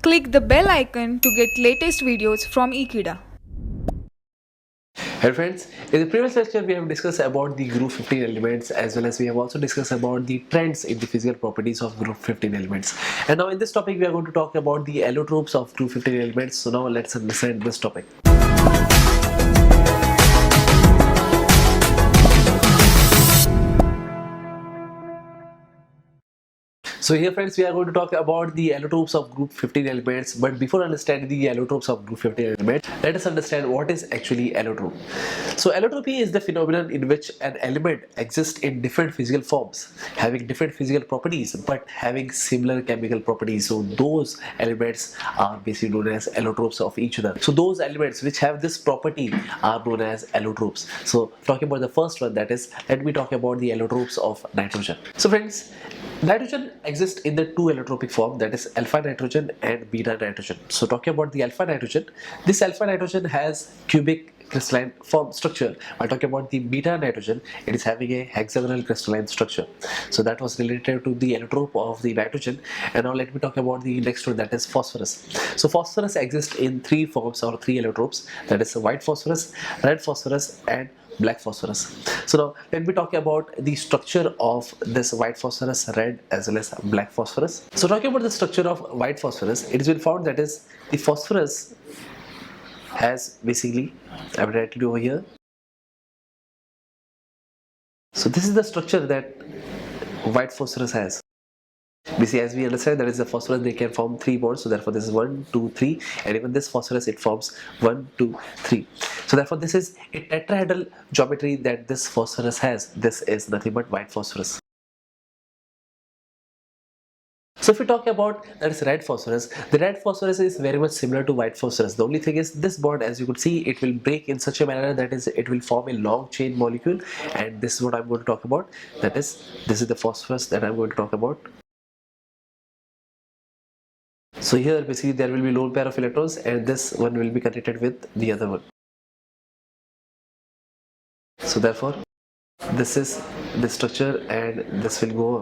Click the bell icon to get latest videos from Ekeeda. Hey friends, in the previous lecture we have discussed about the group 15 elements, as well as we have also discussed about the trends in the physical properties of group 15 elements. And now in this topic we are going to talk about the allotropes of group 15 elements. So now let's understand this topic. So here friends, we are going to talk about the allotropes of group 15 elements, but before understanding the allotropes of group 15 elements, let us understand what is actually allotrope. So allotropy is the phenomenon in which an element exists in different physical forms, having different physical properties but having similar chemical properties. So those elements are basically known as allotropes of each other. So those elements which have this property are known as allotropes. So talking about the first one, that is, let me talk about the allotropes of nitrogen. So friends, nitrogen exists in the two allotropic form, that is alpha nitrogen and beta nitrogen. So talking about the alpha nitrogen, this alpha nitrogen has cubic crystalline form structure. While talking about the beta nitrogen, it is having a hexagonal crystalline structure. So that was related to the allotrope of the nitrogen. And now let me talk about the next one, that is phosphorus. So phosphorus exists in three forms or three allotropes, that is white phosphorus, red phosphorus and black phosphorus. So now let me talk about the structure of this white phosphorus, red as well as black phosphorus. So talking about the structure of white phosphorus, it has been found that is the phosphorus has basically, I will write it over here. So this is the structure that white phosphorus has. Basically, as we understand, that is the phosphorus, they can form three bonds. So therefore this is 1, 2, 3, and even this phosphorus, it forms 1, 2, 3. So therefore this is a tetrahedral geometry that this phosphorus has. This is nothing but white phosphorus. So if we talk about, that is red phosphorus, the red phosphorus is very much similar to white phosphorus. The only thing is this bond, as you could see, it will break in such a manner that is it will form a long chain molecule, and this is what I'm going to talk about. That is, this is the phosphorus that I'm going to talk about. So here basically there will be lone pair of electrons, and this one will be connected with the other one. So therefore this is the structure and this will go.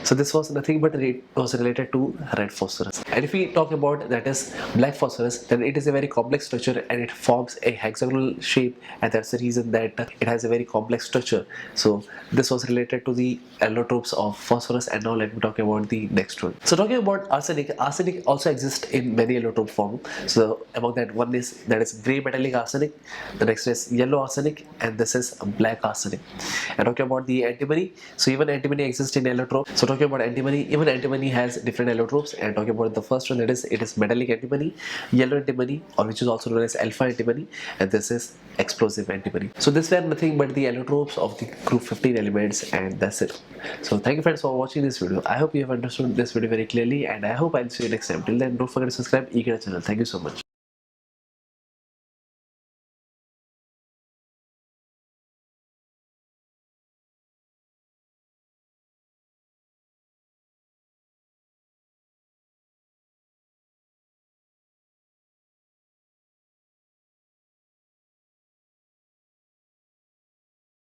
So this was nothing but it was related to red phosphorus. And if we talk about, that is, black phosphorus, then it is a very complex structure and it forms a hexagonal shape, and that's the reason that it has a very complex structure. So this was related to the allotropes of phosphorus. And now let me talk about the next one. So talking about arsenic, arsenic also exists in many allotrope form. So among that, one is, that is grey metallic arsenic, the next is yellow arsenic, and this is black arsenic. And talking about the antimony, so even antimony exists in allotrope. So talking about antimony, even antimony has different allotropes. And talking about the first one, that is, it is metallic antimony, yellow antimony, or which is also known as alpha antimony, and this is explosive antimony. So this were nothing but the allotropes of the group 15 elements, and that's it. So thank you friends for watching this video. I hope you have understood this video very clearly, and I hope I'll see you next time. Till then, don't forget to subscribe Ekeeda channel. Thank you so much.